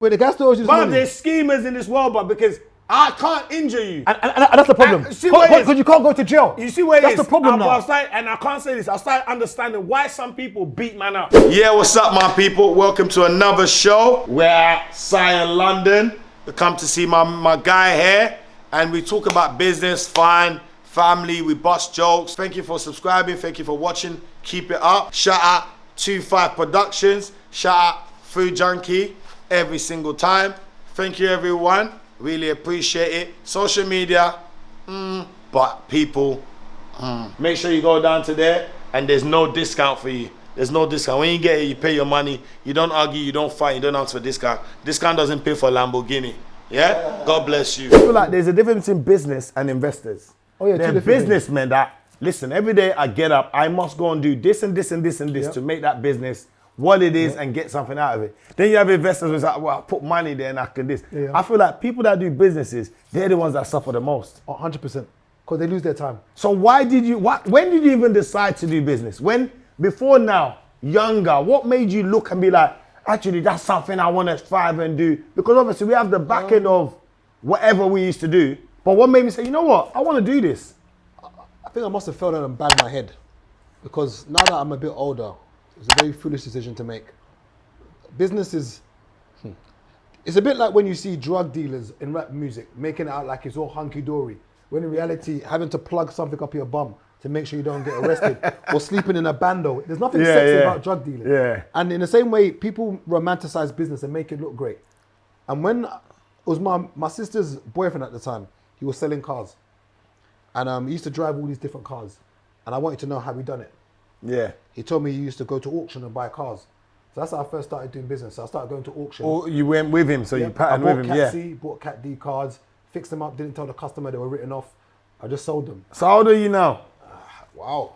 Wait, the guy still owes you this But money. there's schemers in this world, but because I can't injure you. And that's the problem. Because you can't go to jail. You see where it is? That's the problem now. And I can't say this. I started understanding why some people beat man up. Yeah, what's up, my people? Welcome to another show. We're at Sion London. We come to see my guy here, and we talk about business, fun, family. We bust jokes. Thank you for subscribing. Thank you for watching. Keep it up. Shout out 25 Productions. Shout out Food Junkee every single time. Thank you, everyone. Really appreciate it. Social media, but people, make sure you go down to there, and there's no discount for you. There's no discount. When you get it, you pay your money. You don't argue, you don't fight, you don't ask for discount. Discount doesn't pay for Lamborghini. Yeah? God bless you. I feel like there's a difference in business and investors. Oh yeah, They're businessmen that, listen, every day I get up, I must go and do this and this and this and this to make that business what it is and get something out of it. Then you have investors who's like, well, I put money there and I can this. Yeah. I feel like people that do businesses, they're the ones that suffer the most. 100%. Because they lose their time. So when did you even decide to do business? When, before now, younger, what made you look and be like, actually, that's something I want to strive and do? Because obviously we have the back end of whatever we used to do. But what made me say, you know what, I want to do this? I think I must have fell down and banged my head. Because now that I'm a bit older, it's a very foolish decision to make. Business is, it's a bit like when you see drug dealers in rap music making it out like it's all hunky-dory, when in reality, having to plug something up your bum to make sure you don't get arrested, or sleeping in a bando. There's nothing sexy about drug dealing. Yeah. And in the same way, people romanticize business and make it look great. And when it was my sister's boyfriend at the time, he was selling cars. And he used to drive all these different cars. And I wanted to know how he done it. Yeah. He told me he used to go to auction and buy cars. So that's how I first started doing business. So I started going to auction. Or you went with him, so you patterned with him, I bought Cat C, bought Cat D cards, fixed them up, didn't tell the customer they were written off. I just sold them. So how old are you now? Wow.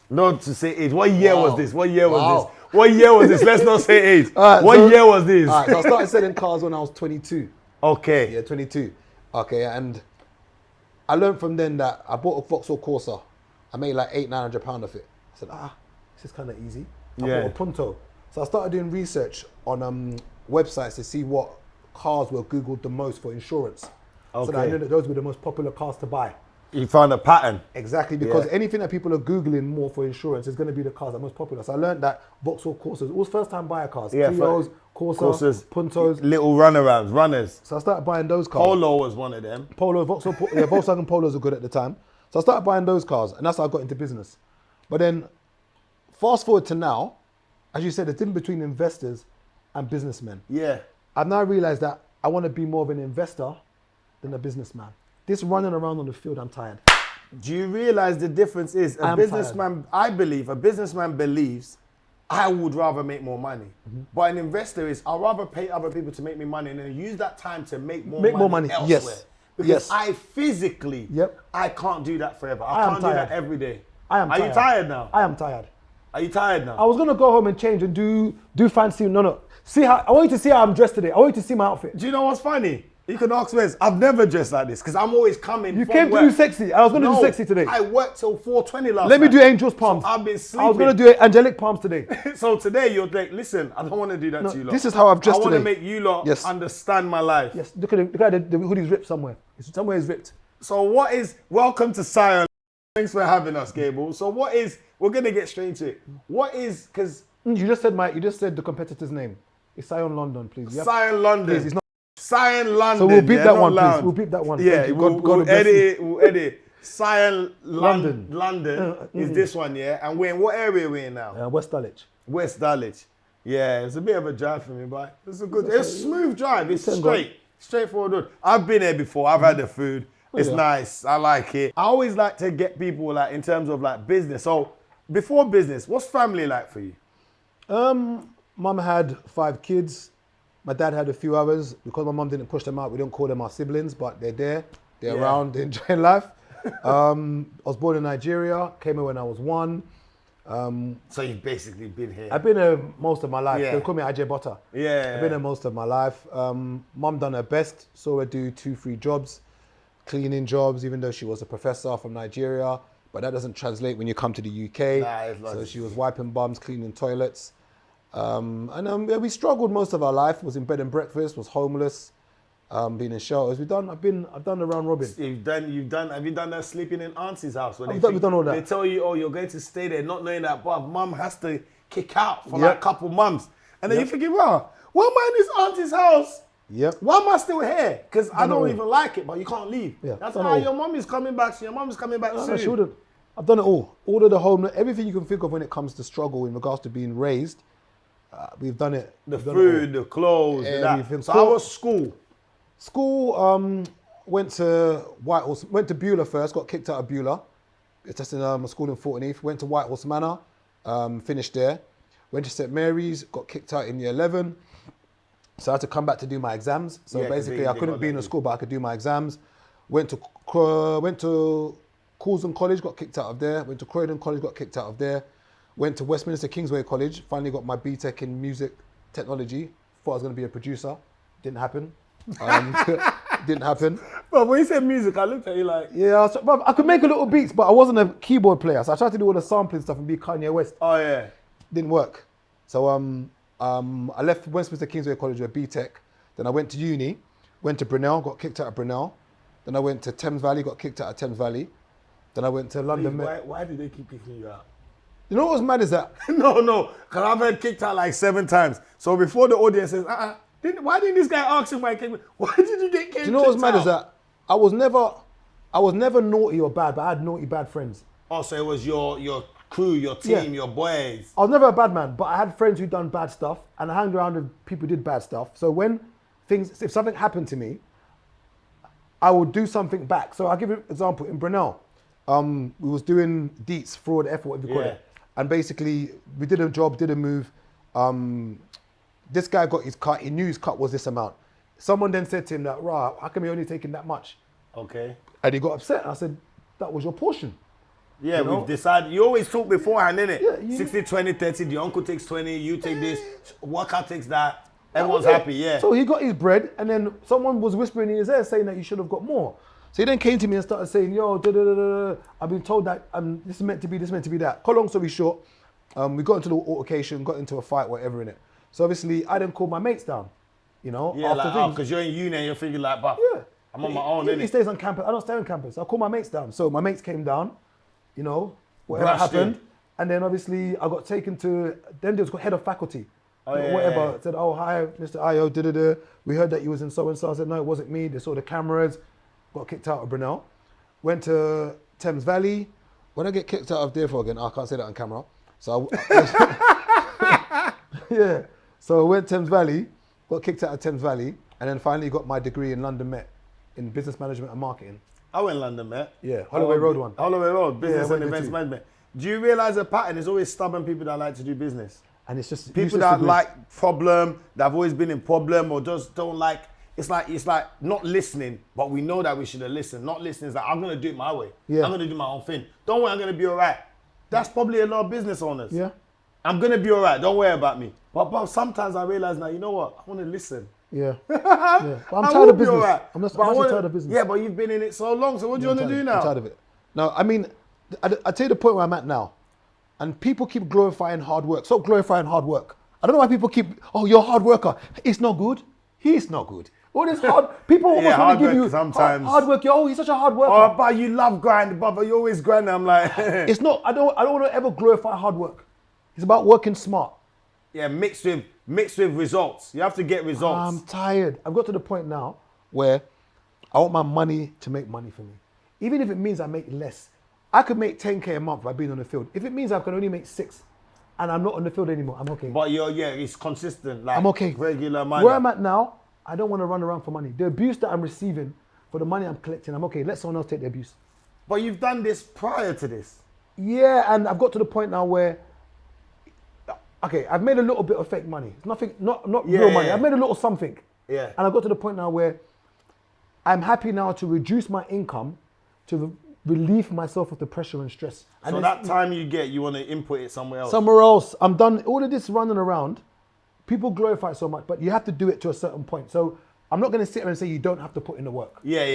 Not to say age. What year was this? What year was this? What year was this? Let's not say age. What year was this? All right, so I started selling cars when I was 22. Okay. Yeah, 22. Okay, and I learned from then that I bought a Vauxhall Corsa. I made like £800-900 of it. I said, this is kind of easy. I bought a Punto. So I started doing research on websites to see what cars were Googled the most for insurance. Okay. So that I knew that those were the most popular cars to buy. You found a pattern. Exactly, because anything that people are Googling more for insurance is going to be the cars that are most popular. So I learned that Vauxhall Corsas, all first time buyer cars. Yeah, Clios, Corsas, Puntos. Little runners. So I started buying those cars. Polo was one of them. Volkswagen Polos were good at the time. So I started buying those cars, and that's how I got into business. But then, fast forward to now, as you said, the difference between investors and businessmen. Yeah. I've now realized that I want to be more of an investor than a businessman. This running around on the field, I'm tired. Do you realize the difference is a businessman believes I would rather make more money. But an investor is, I'd rather pay other people to make me money and then use that time to make more money elsewhere. Yes. Because I physically, I can't do that forever. I can't do that every day. Are you tired now? I am tired. Are you tired now? I was gonna go home and change and do fancy. No. I want you to see how I'm dressed today. I want you to see my outfit. Do you know what's funny? You can ask Wes. I've never dressed like this because I'm always coming. You came to do sexy. I was gonna do sexy today. I worked till 4:20 last night. Let me do Angel's Palms. So I've been sleeping. I was gonna do Angelic Palms today. So today you're like, listen, I don't want to do that to you lot. This is how I've dressed today. I want to make you lot understand my life. Yes, look at the hoodie's ripped somewhere. Somewhere is ripped. So welcome to Sion. Thanks for having us, Gable. So we're gonna get straight into it. Because you just said the competitor's name. It's Sion London, please. Sion London. Please, it's not Sion London. So we'll beep that one, please. We'll beep that one. Yeah, we'll edit. Sion London is this one, yeah? And we're in what area are we in now? West Dulwich. West Dulwich. Yeah, it's a bit of a drive for me, but it's a smooth drive. It's straightforward road. I've been there before. I've had the food. It's nice. I like it. I always like to get people like in terms of like business. So before business, what's family like for you? Mum had 5 kids. My dad had a few others. Because my mum didn't push them out, we don't call them our siblings, but they're there. They're around, they're enjoying life. I was born in Nigeria, came here when I was 1. So you've basically been here. I've been here most of my life. They call me Ajay Butter. Yeah. I've been here most of my life. Mum done her best, saw her do 2-3 jobs, cleaning jobs, even though she was a professor from Nigeria. But that doesn't translate when you come to the UK. So she was wiping bums, cleaning toilets. Yeah, we struggled most of our life. Was in bed and breakfast. Was homeless. Been in shelters. I've done the round robin. Have you done that sleeping in auntie's house? When We've done all that. They tell you, oh, you're going to stay there, not knowing that, but mum has to kick out for like a couple months. And then you thinking, wow, why am I in this auntie's house? Yep. Why am I still here? Because I don't even like it, but you can't leave. Yeah, That's why your mum is coming back. So your mum is coming back soon. I shouldn't. I've done it all. All of the home, everything you can think of when it comes to struggle in regards to being raised. We've done it. The food, the clothes, everything. So how was school? School, went to Whitehorse, went to Beulah first, got kicked out of Beulah. It's just in a school in Fort Heath. Went to Whitehorse Manor, finished there. Went to St Mary's, got kicked out in year 11. So I had to come back to do my exams. So basically I couldn't be in the school, but I could do my exams. Went to Coulson College, got kicked out of there. Went to Croydon College, got kicked out of there. Went to Westminster Kingsway College, finally got my BTEC in music technology. Thought I was going to be a producer. Didn't happen. Didn't happen. But when you said music, I looked at you like... Yeah, I could make a little beats, but I wasn't a keyboard player. So I tried to do all the sampling stuff and be Kanye West. Oh, yeah. Didn't work. So I left Westminster Kingsway College with BTEC. Then I went to uni, went to Brunel, got kicked out of Brunel. Then I went to Thames Valley, got kicked out of Thames Valley. Then I went to London Met. Why did they keep kicking you out? You know what was mad is that? No, because I've been kicked out like 7 times. So before the audience says, why didn't this guy ask him why he came? Why did you get kicked out? Do you know what's mad is that? I was never naughty or bad, but I had naughty bad friends. Oh, so it was your crew, your team, your boys. I was never a bad man, but I had friends who done bad stuff, and I hung around with people who did bad stuff. So if something happened to me, I would do something back. So I'll give you an example. In Brunel, we was doing deets, fraud, F, whatever you call it. And basically, we did a job, did a move. This guy got his cut. He knew his cut was this amount. Someone then said to him that, "Rah, how come you only taking that much?" Okay. And he got upset. I said, "That was your portion." Yeah, we've decided. You always talk beforehand, innit? Yeah, 60, 20, 30. The uncle takes 20. You take this. Worker takes that. Everyone's happy. Yeah. So he got his bread, and then someone was whispering in his ear saying that you should have got more. So he then came to me and started saying, "Yo, I've been told that this is meant to be this, meant to be that." Cut long story short, we got into the altercation, got into a fight, whatever in it. So obviously, I then called my mates down, after things. Because you're in uni and you're thinking like, but I'm on my own, innit? He stays on campus. I don't stay on campus. I call my mates down. So my mates came down, whatever happened. And then obviously, I got taken to, then there was head of faculty. Whatever. Said, "Oh, hi, Mr. Ayo, we heard that you was in so-and-so." I said, "No, it wasn't me." They saw the cameras. Got kicked out of Brunel. Went to Thames Valley. When I get kicked out of there for again, I can't say that on camera. So yeah. So I went to Thames Valley, got kicked out of Thames Valley, and then finally got my degree in London Met in business management and marketing. I went London Met. Yeah, Holloway Road one. Holloway Road, business and events management. Do you realize a pattern is always stubborn people that like to do business? And it's just people that like problem, that have always been in problem, or just don't like. It's like not listening, but we know that we should have listened. Not listening is like, I'm gonna do it my way. Yeah. I'm gonna do my own thing. Don't worry, I'm gonna be all right. That's probably a lot of business owners. Yeah. I'm gonna be all right. Don't worry about me. But sometimes I realize now, you know what? I want to listen. Yeah. But I'm tired of business. Right. I'm actually tired of business. Yeah, but you've been in it so long. So what do you want to do now? I'm tired of it. No, I mean, I tell you the point where I'm at now. And people keep glorifying hard work. Stop glorifying hard work. I don't know why people keep, "Oh, you're a hard worker." It's not good. He's not good. All this hard, people always want to give you sometimes. Hard work. "Oh, he's such a hard worker." Oh, but you love grind, but you always grind. I'm like, it's not. I don't want to ever glorify hard work. It's about working smart. Yeah, mixed with results. You have to get results. I'm tired. I've got to the point now where I want my money to make money for me. Even if it means I make less. I could make 10K a month by being on the field. If it means I can only make 6 and I'm not on the field anymore, I'm okay. But it's consistent. Like, I'm okay. Regular money. Where I'm at now, I don't want to run around for money. The abuse that I'm receiving for the money I'm collecting, I'm okay. Let someone else take the abuse. But you've done this prior to this. Yeah, and I've got to the point now where, okay, I've made a little bit of fake money. It's nothing, not real money. I've made a little something. Yeah. And I've got to the point now where I'm happy now to reduce my income to relieve myself of the pressure and stress. So that time you want to input it somewhere else. Somewhere else. I'm done. All of this running around, people glorify it so much, but you have to do it to a certain point. So I'm not going to sit here and say you don't have to put in the work. Yeah,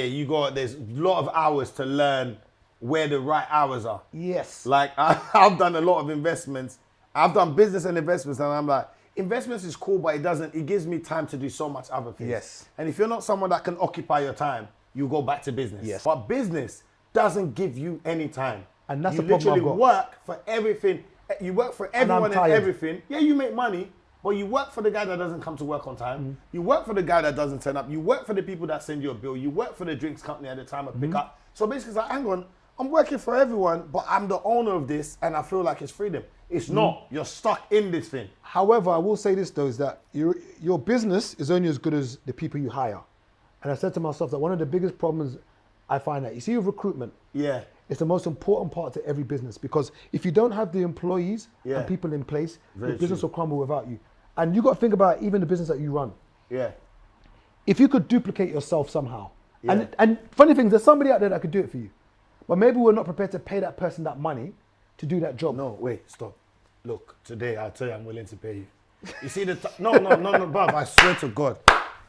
there's a lot of hours to learn where the right hours are. Yes. Like I've done a lot of investments. I've done business and investments, and I'm like, investments is cool, but it gives me time to do so much other things. Yes. And if you're not someone that can occupy your time, you go back to business. Yes. But business doesn't give you any time. And that's you the problem I've literally got. work for everything. You work for everyone and tired. everything. Yeah, you make money, but you work for the guy that doesn't come to work on time. You work for the guy that doesn't turn up. You work for the people that send you a bill. You work for the drinks company at the time of pickup. So basically, it's like, hang on, I'm working for everyone, but I'm the owner of this, and I feel like it's freedom. It's not. You're stuck in this thing. However, I will say this though, is that your business is only as good as the people you hire. And I said to myself that one of the biggest problems I find that, you see with recruitment, Yeah. it's the most important part to every business, because if you don't have the employees Yeah. and people in place, Very the business true. will crumble without you. And you got to think about even the business that you run. Yeah. If you could duplicate yourself somehow, Yeah. and funny thing is, there's somebody out there that could do it for you, but maybe we're not prepared to pay that person that money to do that job. No, wait, stop. Look, today I'll tell you I'm willing to pay you. You see the no, bruv, I swear to God.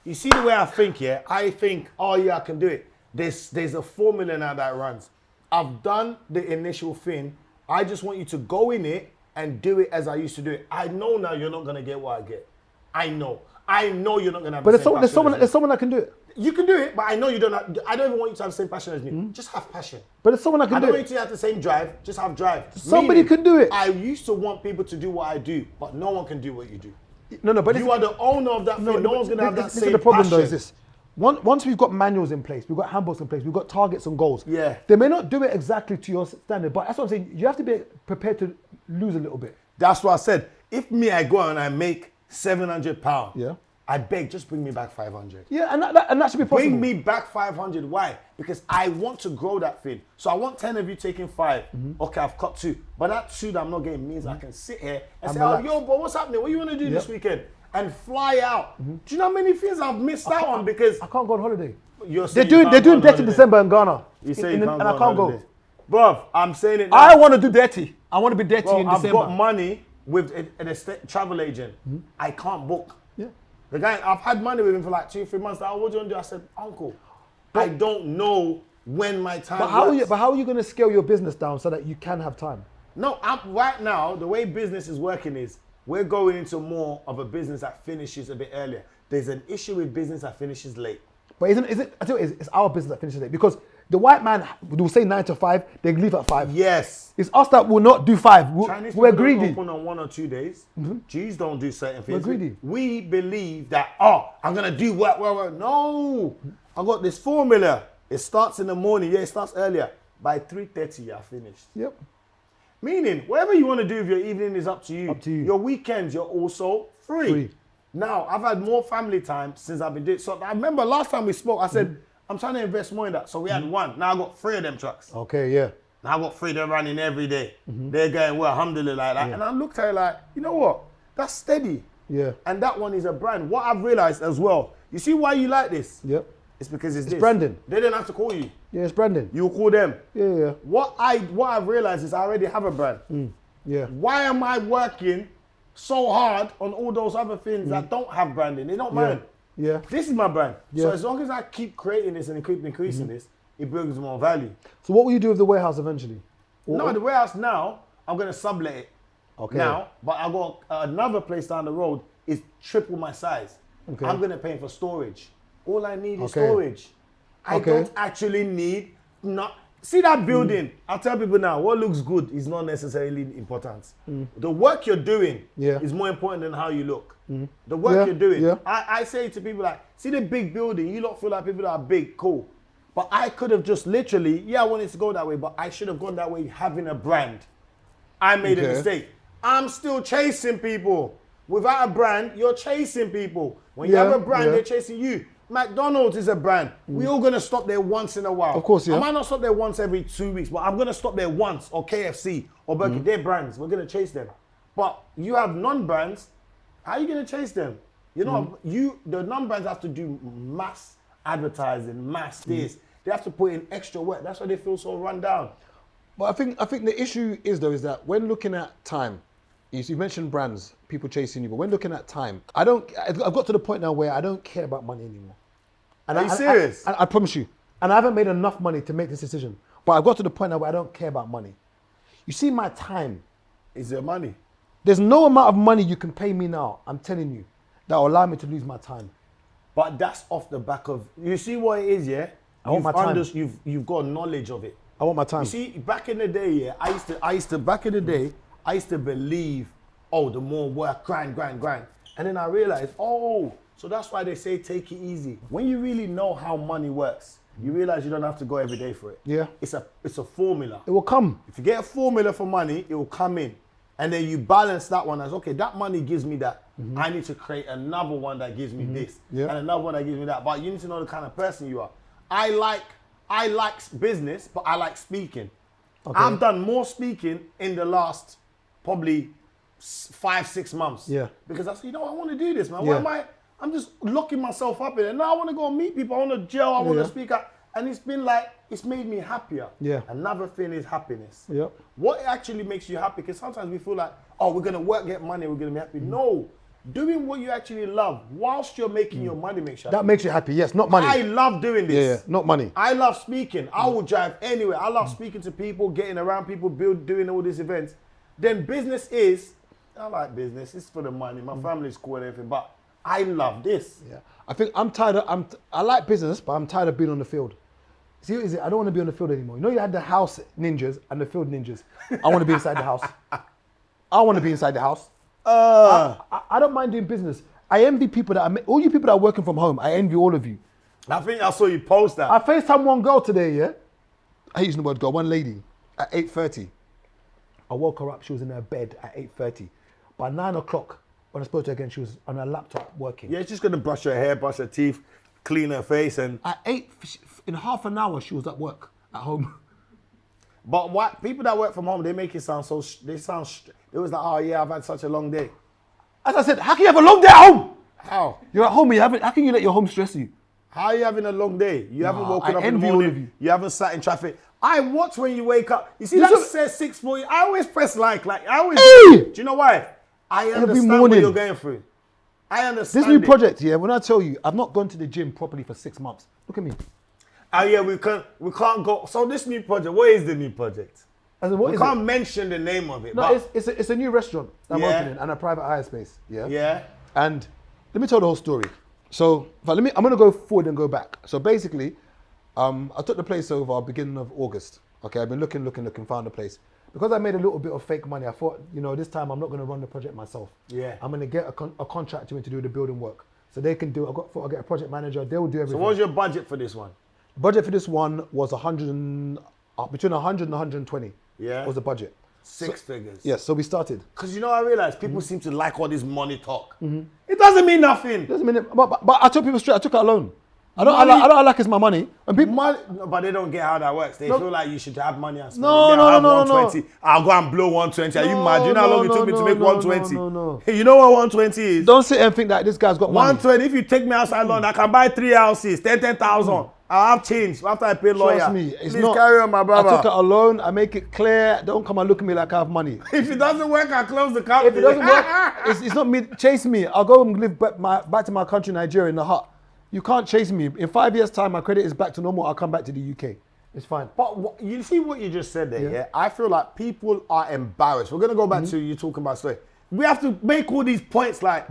You see the way I think, yeah? I think, oh yeah, I can do it. There's a formula now that runs. I've done the initial thing. I just want you to go in it and do it as I used to do it. I know now you're not gonna get what I get. I know you're not gonna have But the there's same passion as me. there's someone that can do it. You can do it, but I know you don't I don't even want you to have the same passion as me. Just have passion. But there's someone that I can don't do want it. you to have the same drive, just have drive. Somebody can do it. I used to want people to do what I do, but no one can do what you do. No, but You are the owner of that thing. No one's going to have that this same is the problem passion. though, is this. Once we've got manuals in place, we've got handbooks in place, we've got targets and goals. Yeah. They may not do it exactly to your standard, but that's what I'm saying. You have to be prepared to lose a little bit. That's what I said. If me, I go out and I make £700, Yeah. I beg, just bring me back 500. Yeah, and that should be possible. Bring me back 500. Why? Because I want to grow that thing. So I want 10 of you taking 5. Okay, I've cut 2. But that 2 that I'm not getting means I can sit here and say, relax. oh, yo, bro, what's happening? What do you want to do this weekend? And fly out. Do you know how many things I've missed out on because I can't go on holiday. you're They're saying you can't doing go on dirty holiday. December in Ghana. You say and you can't I go can't on go. holiday. Bruv, I'm saying it now. I want to do dirty. I want to be dirty Bro, in I've December. got money with a travel agent. I can't book. Yeah. The guy, I've had money with him for like 2-3 months. Like, oh, what do you want to do? I said, uncle, I don't know when my time But how works. are you going to scale your business down so that you can have time? No, right now, the way business is working is we're going into more of a business that finishes a bit earlier. There's an issue with business that finishes late. But I tell you, it's our business that finishes late, because the white man will say 9 to 5, they leave at 5. Yes. It's us that will not do 5. Chinese We're people don't greedy. open on 1 or 2 days. Jews don't do certain things. We're greedy. We believe that, I'm going to do work. No. I got this formula. It starts in the morning. Yeah, it starts earlier. By 3:30, you're finished. Yep. Meaning, whatever you want to do with your evening is up to you. Up to you. Your weekends, you're also free. Free. Now, I've had more family time since I've been doing. So I remember last time we spoke, I said, I'm trying to invest more in that. So we had 1. Now I got 3 of them trucks. Okay, yeah. Now I got 3, they're running every day. They're going, well, alhamdulillah, like that. And I looked at it like, you know what? That's steady. Yeah. And that one is a brand. What I've realized as well, you see why you like this? Yep. It's because it's this. branding. They didn't have to call you. Yeah, it's branding. You call them. Yeah. What I've realized is I already have a brand. Yeah. Why am I working so hard on all those other things that don't have branding? They don't mind. Yeah. This is my brand. Yeah. So as long as I keep creating this and keep increasing this, it brings more value. So what will you do with the warehouse eventually? No, the warehouse now, I'm going to sublet it. Okay. Now, but I got another place down the road is triple my size. Okay. I'm going to pay for storage. All I need is Okay. storage. I Okay. don't actually need see that building. I'll tell people now, what looks good is not necessarily important. The work you're doing is more important than how you look. The work you're doing. Yeah. I say to people like, see the big building, you don't feel like people that are big, cool. But I could have just literally, I wanted to go that way, but I should have gone that way having a brand. I made a mistake. I'm still chasing people. Without a brand, you're chasing people. When you have a brand, they're chasing you. McDonald's is a brand. We're all going to stop there once in a while. Of course, yeah. I might not stop there once every 2 weeks, but I'm going to stop there once, or KFC, or Burger King. They're brands. We're going to chase them. But you have non-brands. How are you going to chase them? You know, the non-brands have to do mass advertising, mass this. They have to put in extra work. That's why they feel so run down. But I think the issue is that when looking at time, you mentioned brands, people chasing you, but when looking at time, I've got to the point now where I don't care about money anymore. And Are you serious? I promise you. And I haven't made enough money to make this decision. But I've got to the point now where I don't care about money. You see my time. Is there money? There's no amount of money you can pay me now, I'm telling you, that will allow me to lose my time. But that's off the back of, you see what it is, yeah? I want my time. You've got knowledge of it. I want my time. You see, back in the day, yeah, I used to believe, oh, the more work, grind. And then I realized, oh, so that's why they say take it easy. When you really know how money works, you realize you don't have to go every day for it. Yeah. It's a formula. It will come. If you get a formula for money, it will come in. And then you balance that one as, okay, that money gives me that. I need to create another one that gives me this. Yeah. And another one that gives me that. But you need to know the kind of person you are. I like business, but I like speaking. Okay. I've done more speaking in the last probably 5-6 months. Yeah. Because I said, you know, I want to do this, man. Yeah. Why am I'm just locking myself up in it. Now I want to go and meet people. I want to gel. I want to speak out. And it's been like, it's made me happier. Yeah. Another thing is happiness. Yeah. What actually makes you happy? Because sometimes we feel like, oh, we're going to work, get money, we're going to be happy. No. Doing what you actually love whilst you're making your money makes you happy. That makes you happy, yes, not money. I love doing this. Yeah, not money. I love speaking. I will drive anywhere. I love speaking to people, getting around people, doing all these events. Then business is, I like business. It's for the money. My family's cool and everything, but I love this. Yeah. I think I'm tired of, I like business, but I'm tired of being on the field. See what is it? I don't want to be on the field anymore. You know, you had the house ninjas and the field ninjas. I want to be inside the house. I want to be inside the house. I don't mind doing business. I envy people all you people that are working from home. I envy all of you. I think I saw you post that. I FaceTime one girl today, yeah? I hate using the word girl, one lady at 8:30. I woke her up, she was in her bed at 8:30. By 9 o'clock, when I spoke to her again, she was on her laptop working. Yeah, she's just going to brush her hair, brush her teeth, clean her face and... At 8, in half an hour, she was at work, at home. But what people that work from home, they make it sound so, they was like, oh yeah, I've had such a long day. As I said, how can you have a long day at home? How? You're at home, how can you let your home stress you? How are you having a long day? You haven't woken up in the envy all morning, of you. you haven't sat in traffic. I watch when you wake up. You see, that says 6:40. I always press like I always, do you know why? I understand what you're going through. I understand this new project, yeah, when I tell you, I've not gone to the gym properly for 6 months. Look at me. Oh yeah, we can't go. So this new project, what is the new project? We can't mention the name of it. No, but it's a new restaurant that I'm opening and a private hire space. Yeah. Yeah. And let me tell the whole story. So, I'm gonna go forward and go back. So basically, I took the place over beginning of August. Okay, I've been looking, found a place. Because I made a little bit of fake money, I thought, you know, this time I'm not gonna run the project myself. Yeah. I'm gonna get a contractor in to do the building work. So they can do, I'll get a project manager, they'll do everything. So what was your budget for this one? Budget for this one was between 100 and 120. Yeah. Was the budget. Six figures. Yes, so we started. Because you know, I realized people seem to like all this money talk. It doesn't mean nothing. Doesn't mean it, but I told people straight, I took it alone. I don't like it's my money. And people, no, but they don't get how that works. They feel like you should have money and spend No. 120. I'll go and blow 120. Are you mad? You know how long it took me to make 120? No. Hey, you know what 120 is? Don't sit and think that this guy's got money. 120, if you take me outside London, I can buy 3 houses, 10,000. I'll have change after I pay lawyer. Trust me, it's Please not. carry on, my brother. I took it alone. I make it clear. Don't come and look at me like I have money. If it doesn't work, I'll close the company. If it doesn't work, it's not me. Chase me. I'll go and live back to my country, Nigeria, in the hut. You can't chase me. In 5 years' time, my credit is back to normal. I'll come back to the UK. It's fine. But you see what you just said there, yeah? I feel like people are embarrassed. We're going to go back to you talking about story. We have to make all these points like,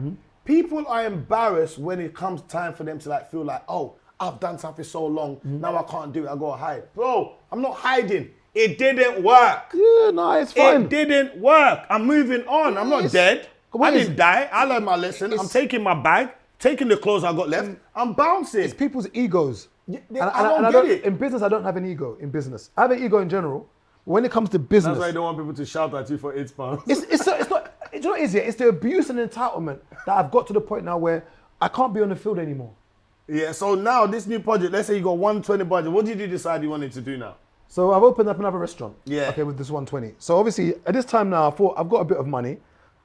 people are embarrassed when it comes time for them to like feel like, oh, I've done something so long, now I can't do it, I go hide. Bro, I'm not hiding. It didn't work. Yeah, no, it's fine. It didn't work. I'm moving on. I'm not dead. I didn't die. I learned my lesson. I'm taking my bag, taking the clothes I got left. I'm bouncing. It's people's egos. I don't get it. In business, I don't have an ego in business. I have an ego in general. When it comes to business. That's why I don't want people to shout at you for £8. It's not, you know what it is? It's the abuse and entitlement that I've got to the point now where I can't be on the field anymore. Yeah, so now this new project, let's say you got 120 budget. What did you decide you wanted to do now? So I've opened up another restaurant. Yeah. Okay, with this 120. So obviously at this time now, I thought I've got a bit of money.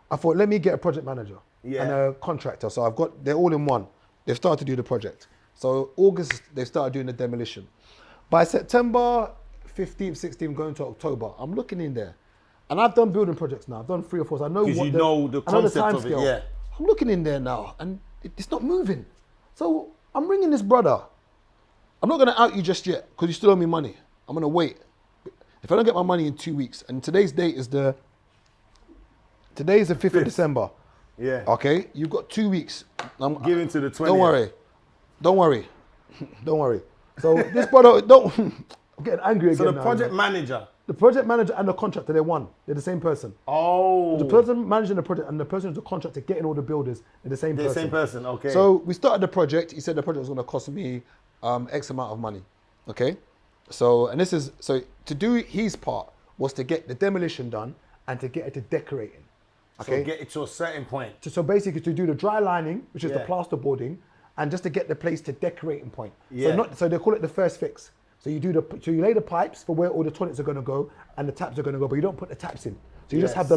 I thought let me get a project manager and a contractor. So they're all in one. They've started to do the project. So August they started doing the demolition. By September 15th, 16th, going to October, I'm looking in there, and I've done building projects now. I've done 3 or 4. So I know because what you know the concept of it. Yeah. I'm looking in there now, and it's not moving. So I'm ringing this brother. I'm not going to out you just yet because you still owe me money. I'm going to wait. If I don't get my money in 2 weeks, and today's date is the Today is the 5th of December. Yeah. Okay, you've got 2 weeks. Give it to the 20th. Don't worry. Don't worry. Don't worry. So this brother, don't. I'm getting angry again. So the now, project manager. The project manager and the contractor, they're one. They're the same person. Oh. The person managing the project and the person who's the contractor getting all the builders, they're the same person. The same person, okay. So we started the project. He said the project was going to cost me X amount of money. Okay. So, and this is, so to do his part was to get the demolition done and to get it to decorating. Okay. So get it to a certain point. So basically to do the dry lining, which is the plasterboarding, and just to get the place to decorating point. Yeah. So they call it the first fix. So you you lay the pipes for where all the toilets are going to go and the taps are going to go, but you don't put the taps in. So you just have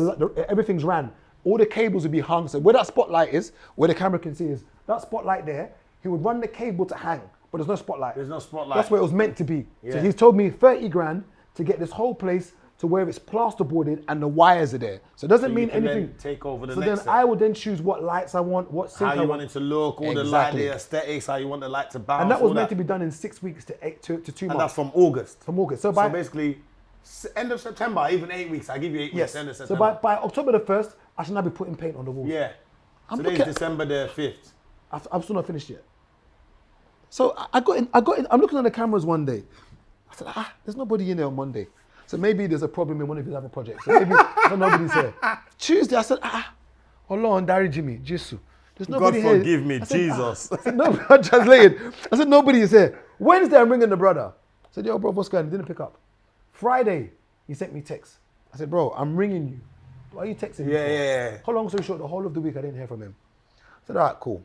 everything's ran. All the cables will be hung. So where that spotlight is, where the camera can see is that spotlight there. He would run the cable to hang, but there's no spotlight. There's no spotlight. That's where it was meant to be. Yeah. So he's told me 30 grand to get this whole place to where it's plasterboarded and the wires are there. So it doesn't mean anything. Then take over the so next then step. I would then choose what lights I want, what sink how I you want want it to look, all the light, the aesthetics, how you want the light to bounce. And that was meant to be done in 6 weeks to 2 months. And that's from August. From August. So basically, end of September, even 8 weeks. I give you 8 weeks, end of So September. by October the 1st, I should now be putting paint on the walls. Yeah. I'm Today's December the 5th. I'm still not finished yet. So I got in, I'm looking at the cameras one day. I said, there's nobody in there on Monday. So maybe there's a problem in one of his other projects. So maybe nobody's here. Tuesday, I said, Olorun dáríjì mí, Jésù. There's nobody God here. forgive me, Jesus. I said, no, I translated. I said, nobody is here. Wednesday, I'm ringing the brother. I said, yo, bro, what's going on? He didn't pick up. Friday, he sent me text. I said, bro, I'm ringing you. Why are you texting me? Yeah. How long story short, the whole of the week, I didn't hear from him. I said, all right, cool.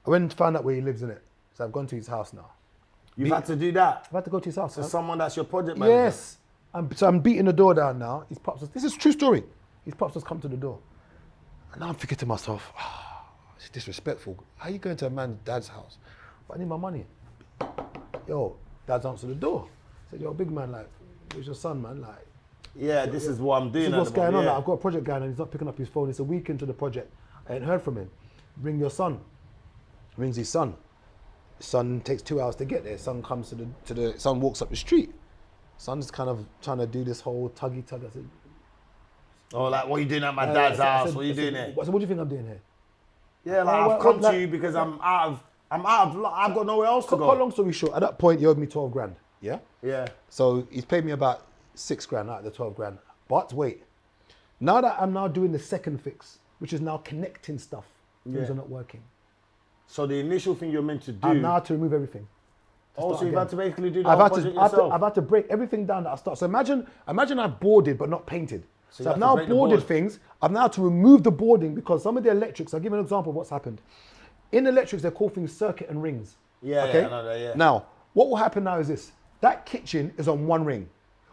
I went and found out where he lives in it. So I've gone to his house now. You've had to do that? I've had to go to his house. So someone that's your project manager? Yes. So I'm beating the door down now. His pops, this is a true story. His pops has come to the door. And now I'm thinking to myself, it's disrespectful. How are you going to a man's dad's house? But I need my money. Yo, dad's answered the door. I said, yo, big man, like, where's your son, man? Like, yeah, this is what I'm doing. This is what's going on. Yeah. Like, I've got a project going and he's not picking up his phone. It's a week into the project. I ain't heard from him. Ring your son. Rings his son. His son takes 2 hours to get there. Son comes to the son walks up the street. Son's kind of trying to do this whole tuggy tug. I said, oh, like, what are you doing at my dad's house? What are you doing here? What do you think I'm doing here? Yeah, like, I've come to you because I've got nowhere else to go. Cut long story short, at that point, he owed me 12 grand. Yeah? Yeah. So he's paid me about 6 grand out of the 12 grand. But wait, now that I'm now doing the second fix, which is now connecting stuff, things are not working. So the initial thing you're meant to do... I'm now to remove everything. Oh, so you've had to basically do the whole project yourself? I've had to break everything down that I start. So imagine I've boarded but not painted. So I've now boarded things. I've now to remove the boarding because some of the electrics, I'll give you an example of what's happened. In electrics, they call things circuit and rings. Yeah, okay? I know that, yeah. Now, what will happen now is this. That kitchen is on one ring,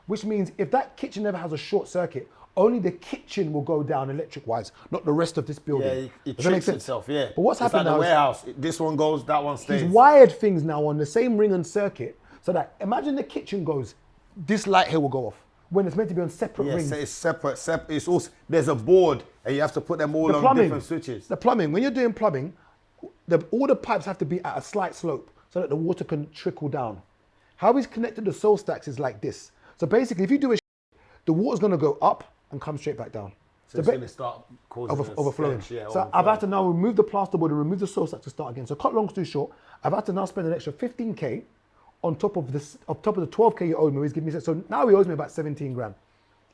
which means if that kitchen ever has a short circuit, only the kitchen will go down electric-wise, not the rest of this building. Yeah, it Does that make tricks sense? itself, yeah. But what's happened now is... warehouse. This one goes, that one stays. He's wired things now on the same ring and circuit, so that, imagine the kitchen goes, this light here will go off, when it's meant to be on separate rings. So it's separate. It's also, there's a board, and you have to put them all on different switches. The plumbing, when you're doing plumbing, all the pipes have to be at a slight slope, so that the water can trickle down. How he's connected the soul stacks is like this. So basically, if you do the water's gonna go up and come straight back down. So it's gonna start causing overflowing. Stench, so I've had to now remove the plasterboard and remove the soul stack to start again. So cut long story short, I've had to now spend an extra 15k on top of the 12k he owed me. He's giving me, so now he owes me about 17 grand.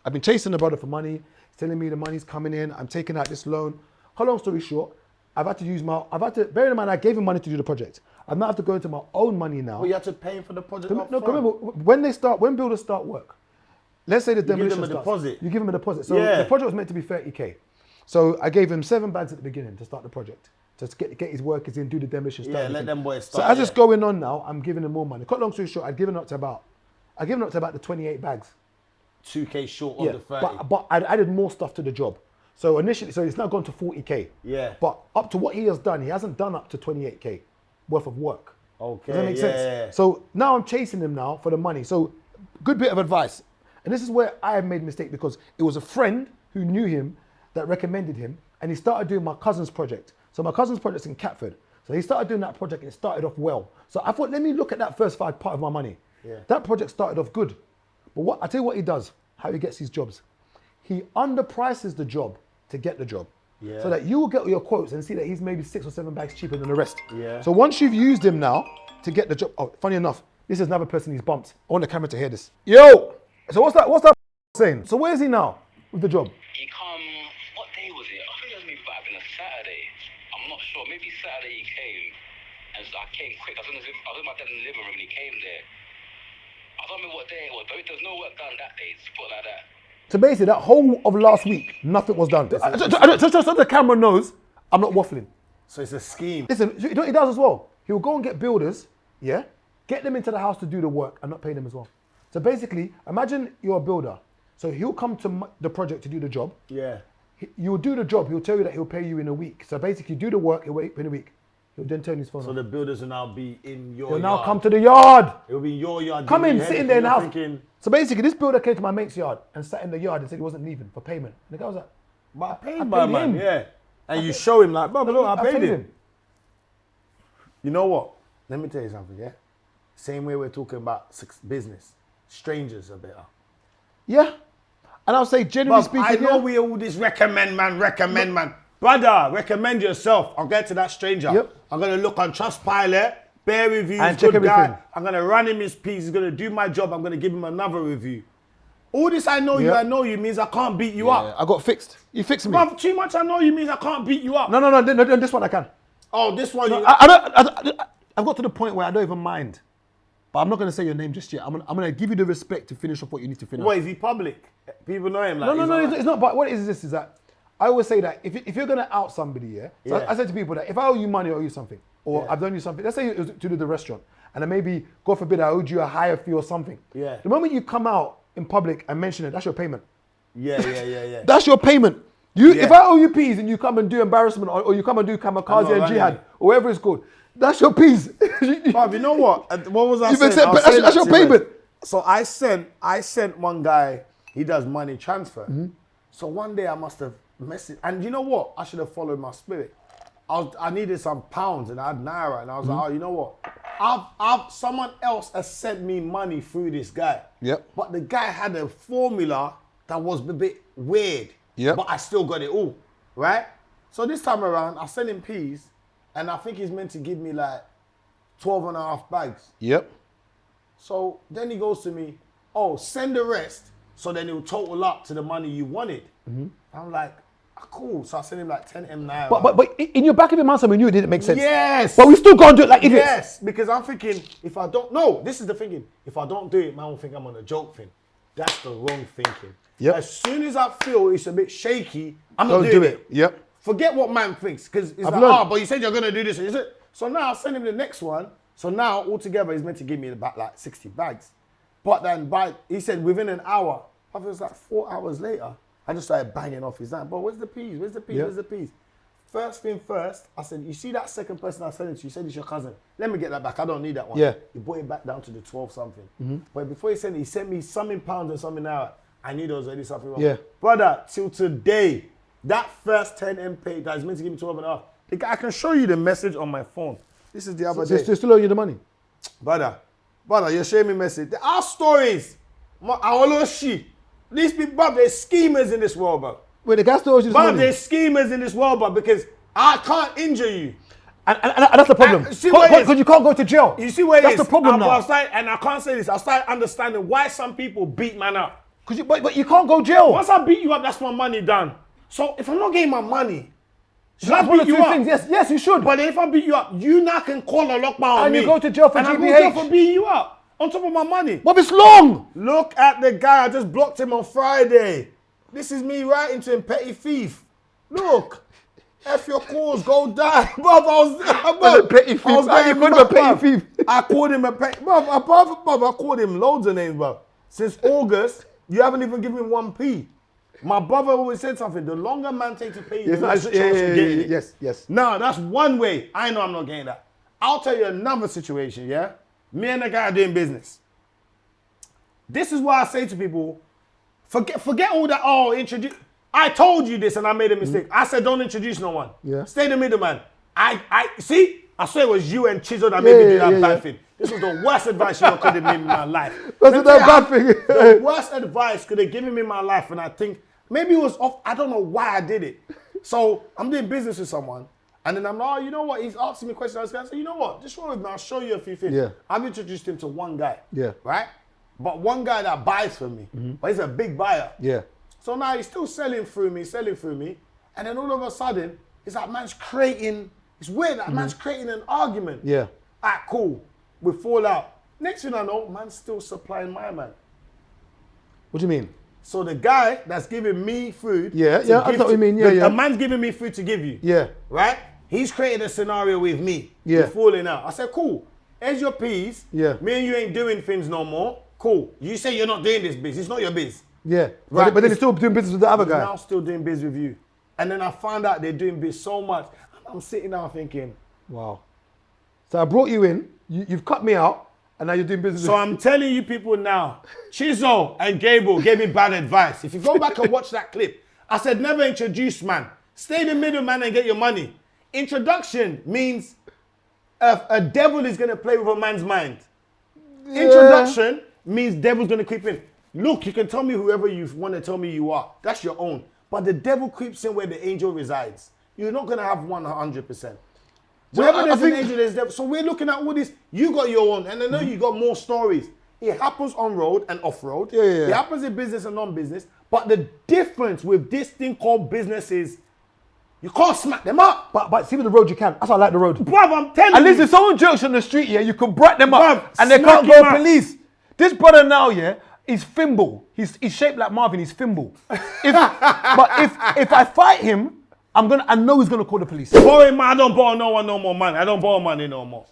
I've been chasing the brother for money. He's telling me the money's coming in. I'm taking out this loan. Cut long story short, bear in mind I gave him money to do the project. I now have to go into my own money now. Well, you have to pay him for the project. Remember, when builders start work, let's say the demolition starts. You give him a deposit. You give him a deposit. So the project was meant to be 30k. So I gave him 7 bags at the beginning to start the project. Just to get his workers in, do the demolition stuff. Yeah, let them boys start. So as it's going on now, I'm giving him more money. Cut long story short, I've given up to about the 28 bags. 2k short of the 30. But I added more stuff to the job. So initially, it's now gone to 40k. Yeah. But up to what he has done, he hasn't done up to 28k worth of work. Okay. Does that make sense? So now I'm chasing him now for the money. So good bit of advice. And this is where I have made a mistake because it was a friend who knew him that recommended him, and he started doing my cousin's project. So my cousin's project's in Catford. So he started doing that project and it started off well. So I thought, let me look at that first part of my money. Yeah. That project started off good. But I tell you what he does, how he gets his jobs. He underprices the job to get the job. Yeah. So that you will get your quotes and see that he's maybe 6 or 7 bags cheaper than the rest. Yeah. So once you've used him now to get the job, oh, funny enough, this is another person he's bumped. I want the camera to hear this. Yo! So what's that saying? So where is he now with the job? He come, what day was it? I think it was maybe back in a Saturday. I'm not sure. Maybe Saturday he came. And so I came quick. I was with my dad in the living room and he came there. I don't remember what day it was, but there was no work done that day, to put it like that. So basically, that whole of last week, nothing was done. Just so the camera knows, I'm not waffling. So it's a scheme. Listen, you know what he does as well? He'll go and get builders, yeah? Get them into the house to do the work and not pay them as well. So basically, imagine you're a builder. So he'll come to the project to do the job. Yeah. You'll do the job, he'll tell you that he'll pay you in a week. So basically, do the work, he'll wait in a week. He'll then turn his phone So off. the builders will now be in your He'll yard. now come to the yard. It'll be your yard. Come in, sitting there in the house. Thinking, So basically, this builder came to my mate's yard and sat in the yard and said he wasn't leaving for payment. And the guy was like, but I paid I my paid man, him. yeah. And you show him like, bro, look, I paid him. him. You know what? Let me tell you something, yeah? Same way we're talking about business. Strangers are better. Yeah. And I'll say, generally But speaking, I know yeah. we all this recommend, man. Brother, recommend yourself. I'll get to that stranger. Yep. I'm going to look on Trustpilot, bear reviews, And check good guy. everything. I'm going to run him his piece. He's going to do my job. I'm going to give him another review. All this I know Yep. I know you means I can't beat you up. I got fixed. You fixed me. Bruv, too much I know you means I can't beat you up. No, this one I can. Oh, this one you... I've got to the point where I don't even mind. But I'm not going to say your name just yet. I'm going to give you the respect to finish off what you need to finish. What, is he public? People know him like... No, it's not. But what it is that I always say that if you're going to out somebody, yeah? So Yeah. I say to people that if I owe you money, I owe you something. Or I've done you something. Let's say it was to do the restaurant. And then maybe, God forbid, I owed you a higher fee or something. Yeah. The moment you come out in public and mention it, that's your payment. Yeah. That's your payment. If I owe you peas and you come and do embarrassment or you come and do kamikaze and running jihad it. or whatever it's called, that's your peas. Bruv, you know what? What was I You've saying? accepted- I was that's saying your that to you, payment. man. So I sent one guy, he does money transfer. Mm-hmm. So one day I must have messaged, and you know what? I should have followed my spirit. I needed some pounds and I had Naira, and I was Mm-hmm. like, oh, you know what? Someone else has sent me money through this guy. Yep. But the guy had a formula that was a bit weird. Yep. But I still got it all, right? So this time around, I sent him peas, and I think he's meant to give me like 12 and a half bags. Yep. So then he goes to me, oh, send the rest, so then it'll total up to the money you wanted. I'm like, cool. So I sent him like 10 M Naira. But in your back of your mind, we knew it didn't make sense. Yes. But we still can't do it like idiots. Yes, because I'm thinking, if I don't, no, this is the thinking. If I don't do it, man will think I'm on a joke thing. That's the wrong thinking. Yep. As soon as I feel it's a bit shaky, I'm not Don't doing do it. it. Yep. Forget what man thinks, because it's like, learned. but you said you're going to do this. Is it? So now I'll send him the next one. So now altogether he's meant to give me about like 60 bags. But then he said within an hour, I was like 4 hours later, I just started banging off his line. But where's the peas? Where's the peas? Yep. Where's the peas? First thing first, I said, you see that second person I sent it to, you said it's your cousin. Let me get that back. I don't need that one. Yeah. He brought it back down to the 12 something. But before he sent me some in pounds and some in hour. I knew there was already something wrong. Yeah. Brother, till today, that first 10 M pay that is meant to give me 12 and a half. I can show you the message on my phone. This is the other day. They still owe you the money. Brother, you're showing me message. There are stories. These people, bro, they're schemers in this world, bro. Wait, the guy still owes you the Bro, money. they're schemers in this world, bro, because I can't injure you. And that's the problem. see what it is? Because you can't go to jail. You see what it is? That's the problem now. And I can't say this. I started understanding why some people beat man up. But you can't go jail. Once I beat you up, that's my money done. So if I'm not getting my money, should That's I one beat of you two up? things. Yes, you should. But if I beat you up, you now can call a lockdown on And me. you go to jail for and I go to GBH. jail for beating you up on top of my money. But it's long. Look at the guy. I just blocked him on Friday. This is me writing to him, petty thief. Look. F your calls, go die. Bruv, I was petty thief. You called him a petty thief. I called him a petty... Bruv, I called him loads of names, bruv. Since August, you haven't even given me 1p. My brother always said something. The longer man takes to pay you, the less chance you get it. Yes. Now, that's one way. I know I'm not getting that. I'll tell you another situation, yeah? Me and the guy are doing business. This is why I say to people, forget all that, introduce... I told you this and I made a mistake. I said don't introduce no one. Yeah. Stay the middleman. I see, I swear it was you and Chizo that made me do that bad thing. This was the worst advice you could have given me in my life. That's that bad thing. The worst advice could have given me in my life, and I think Maybe it was off. I don't know why I did it. So I'm doing business with someone, and then I'm like, oh, you know what? He's asking me questions. I said, you know what? Just roll with me. I'll show you a few things. Yeah. I've introduced him to one guy. Yeah. Right? But one guy that buys from me. But he's a big buyer. Yeah. So now he's still selling through me. And then all of a sudden, it's like man's creating, it's weird, like man's creating an argument. Yeah. Alright, cool. We fall out. Next thing I know, man's still supplying my man. What do you mean? So the guy that's giving me food. Yeah, to yeah, I give know what you to- mean, yeah, yeah. The man's giving me food to give you. Yeah. Right? He's created a scenario with me. Yeah. We're falling out. I said, cool. Here's your peas. Yeah. Me and you ain't doing things no more. Cool. You say you're not doing this biz. It's not your biz. Yeah. Right. But then he's still doing business with the other He's guy. now still doing biz with you. And then I found out they're doing biz so much. I'm sitting down thinking, Wow. So I brought you in, you've cut me out, and now you're doing business so I'm telling you people now, Chizo and Gable gave me bad advice. If you go back and watch that clip, I said never introduce man. Stay in the middle, man, and get your money. Introduction means a devil is going to play with a man's mind. Introduction means devil's going to creep in. Look, you can tell me whoever you want to tell me you are. That's your own. But the devil creeps in where the angel resides. You're not going to have 100%. Wherever there's an angel, there's devil. So we're looking at all this. You got your own, and I know you got more stories. It happens on road and off road. Yeah. It happens in business and non-business. But the difference with this thing called business is you can't smack them up. But see with the road you can. That's why I like the road. Bruv, I'm telling At least you. if someone jerks on the street, yeah, you can bright them up. Bruv, And they smack can't go him up. police. This brother now, yeah, he's Fimble. He's shaped like Marvin, he's Fimble. But if I fight him, I know he's gonna call the police. Borrowing man, I don't borrow no one no more money. I don't borrow money no more.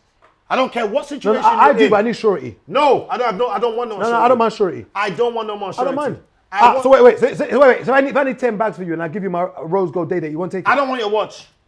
I don't care what No, situation I you're do, in. but I need surety. No, I don't want no No, surety. I don't mind surety. I don't want no more I surety. don't mind. I want- So wait. So if I need 10 bags for you and I give you my rose gold day date, you won't take it? I don't want your watch.